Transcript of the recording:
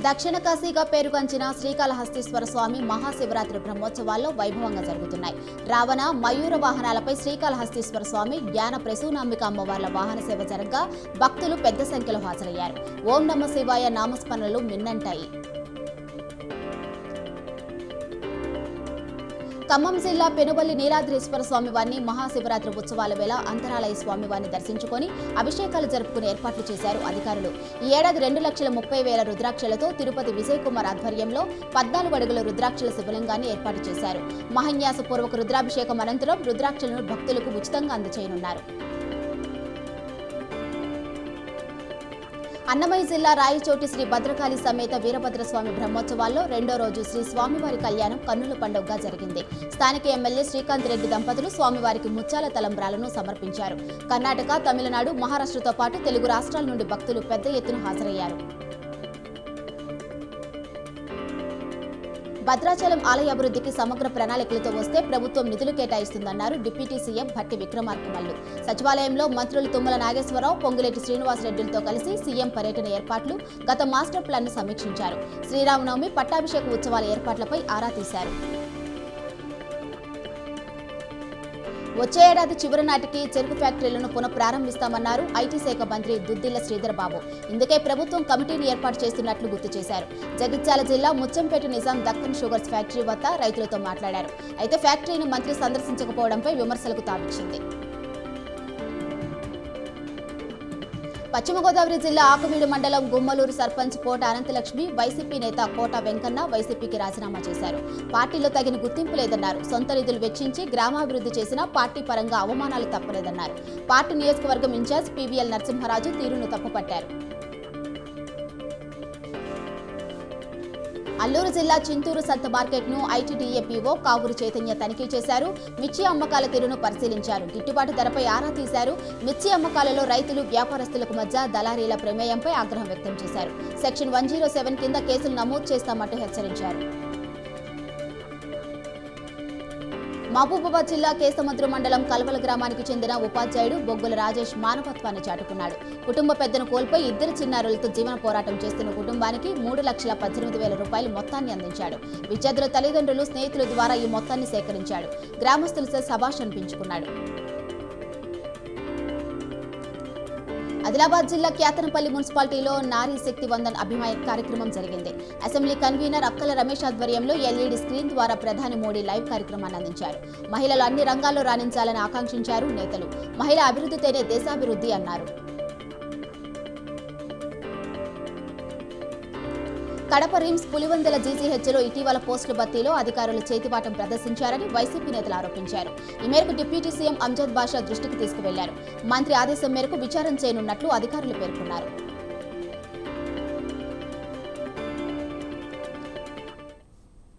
దక్షిణ కాశీగా పేరుగాంచిన శ్రీకాళహస్తీశ్వర స్వామి మహాశివరాత్రి బ్రహ్మోత్సవాల్లో వైభవంగా జరుగుతున్నాయి. రావణ, మయూర వాహనాలపై శ్రీకాళహస్తీశ్వర స్వామి, జ్ఞాన ప్రసూనాంబిక అమ్మవార్ల వాహన సేవ జరగగా భక్తులు పెద్ద సంఖ్యలో హాజరయ్యారు. ఓం నమః శివాయ నామస్మరణలు మిన్నంటాయి. ఖమ్మం జిల్లా పెనుబల్లి నీలాద్రీశ్వర స్వామివారిని మహాశివరాత్రి ఉత్సవాల వేళ అంతరాలయ స్వామివారిని దర్శించుకొని అభిషేకాలు జరుపుకునే ఏర్పాట్లు చేశారు అధికారులు. ఈ ఏడాది 2,30,000 రుద్రాక్షలతో తిరుపతి విజయ్ కుమార్ ఆధ్వర్యంలో 14 అడుగుల రుద్రాక్షల శివలింగాన్ని ఏర్పాటు చేశారు. మహాన్యాసపూర్వక రుద్రాభిషేకం అనంతరం రుద్రాక్షలను భక్తులకు ఉచితంగా అందజేయనున్నారు. అన్నమయ్య జిల్లా రాయచోటి శ్రీ భద్రకాళి సమేత వీరభద్రస్వామి బ్రహ్మోత్సవాల్లో రెండో రోజు శ్రీ స్వామివారి కళ్యాణం కన్నుల పండుగగా జరిగింది. స్థానిక ఎమ్మెల్యే శ్రీకాంత్ రెడ్డి దంపతులు స్వామివారికి ముత్యాల తలంబ్రాలను సమర్పించారు. కర్ణాటక, తమిళనాడు, మహారాష్ట్రతో పాటు తెలుగు రాష్ట్రాల నుండి భక్తులు పెద్ద ఎత్తున హాజరయ్యారు. భద్రాచలం ఆలయ అభివృద్ధికి సమగ్ర ప్రణాళికలతో వస్తే ప్రభుత్వం నిధులు కేటాయిస్తుందన్నారు డిప్యూటీ సీఎం భట్టి విక్రమార్కమల్లు. సచివాలయంలో మంత్రులు తుమ్మల నాగేశ్వరరావు, పొంగులేటి శ్రీనివాసరెడ్డిలతో కలిసి సీఎం పర్యటన ఏర్పాట్లు, గత మాస్టర్ ప్లాన్ను సమీక్షించారు. శ్రీరామనవమి, పట్టాభిషేక ఉత్సవాల ఏర్పాట్లపై ఆరా తీశారు. వచ్చే ఏడాది చివరి నాటికి చెరుకు ఫ్యాక్టరీలను పునఃప్రారంభిస్తామన్నారు ఐటీ శాఖ మంత్రి దుద్దిళ్ల శ్రీధర్ బాబు. ఇందుకే ప్రభుత్వం కమిటీని ఏర్పాటు చేస్తున్నట్లు గుర్తు చేశారు. జగిత్యాల జిల్లా ముచ్చంపేట నిజాం దక్కన్ షుగర్స్ ఫ్యాక్టరీ వద్ద రైతులతో మాట్లాడారు. అయితే ఫ్యాక్టరీని మంత్రి సందర్శించకపోవడంపై విమర్శలకు తావిచ్చింది. పశ్చిమ గోదావరి జిల్లా ఆకువీడు మండలం గుమ్మలూరు సర్పంచ్ కోట అనంతలక్ష్మి, వైసీపీ నేత కోట వెంకన్న వైసీపీకి రాజీనామా చేశారు. పార్టీలో తగిన గుర్తింపు లేదన్నారు. సొంత నిధులు వెచ్చించి గ్రామాభివృద్ధి చేసినా పార్టీ పరంగా అవమానాలు తప్పలేదన్నారు. పార్టీ నియోజకవర్గం ఇన్ఛార్జ్ పీవీఎల్ నరసింహరాజు తీరును తప్పుపట్టారు. అల్లూరు జిల్లా చింతూరు సంత మార్కెట్ను ఐటీడీఏ పీఓ కావూరు చైతన్య తనిఖీ చేశారు. మిర్చి అమ్మకాల తీరును పరిశీలించారు. గిట్టుబాటు ధరపై ఆరా తీశారు. మిర్చి అమ్మకాలలో రైతులు, వ్యాపారస్తులకు మధ్య దళారీల ప్రమేయంపై ఆగ్రహం వ్యక్తం చేశారు. సెక్షన్ 107 కింద కేసులు నమోదు చేస్తామంటూ హెచ్చరించారు. మహబూబాబాద్ జిల్లా కేసముద్రం మండలం కల్వల గ్రామానికి చెందిన ఉపాధ్యాయుడు బొగ్గుల రాజేష్ మానవత్వాన్ని చాటుకున్నాడు. కుటుంబ పెద్దను కోల్పోయి 2 చిన్నారులతో జీవన పోరాటం చేస్తున్న కుటుంబానికి 3,18,000 రూపాయలు మొత్తాన్ని అందించాడు. విద్యార్థుల తల్లిదండ్రులు, స్నేహితుల ద్వారా ఈ మొత్తాన్ని సేకరించాడు. గ్రామస్తులతో శభాష్ అనిపించుకున్నాడు. ఆదిలాబాద్ జిల్లా క్యాతనపల్లి మున్సిపాలిటీలో నారీ శక్తి వందన్ అభిమాయ కార్యక్రమం జరిగింది. అసెంబ్లీ కన్వీనర్ అక్కల రమేష్ ఆధ్వర్యంలో ఎల్ఈడి స్క్రీన్ ద్వారా ప్రధాని మోడీ లైవ్ కార్యక్రమాన్ని అందించారు. మహిళలు అన్ని రంగాల్లో రాణించాలని ఆకాంక్షించారు నేతలు. మహిళా అభివృద్ధితోనే దేశాభివృద్ధి అన్నారు. కడప రిమ్స్ పులివెందుల జీజీహెచ్లో ఇటీవల పోస్టుల భర్తీలో అధికారులు చేతివాటం ప్రదర్శించారని వైసీపీ నేతలు ఆరోపించారు. ఈ మేరకు డిప్యూటీ సీఎం అంజద్ బాషా దృష్టికి తీసుకువెళ్లారు. మంత్రి ఆదేశం మేరకు విచారణ చేయనున్నట్లు అధికారులు పేర్కొన్నారు.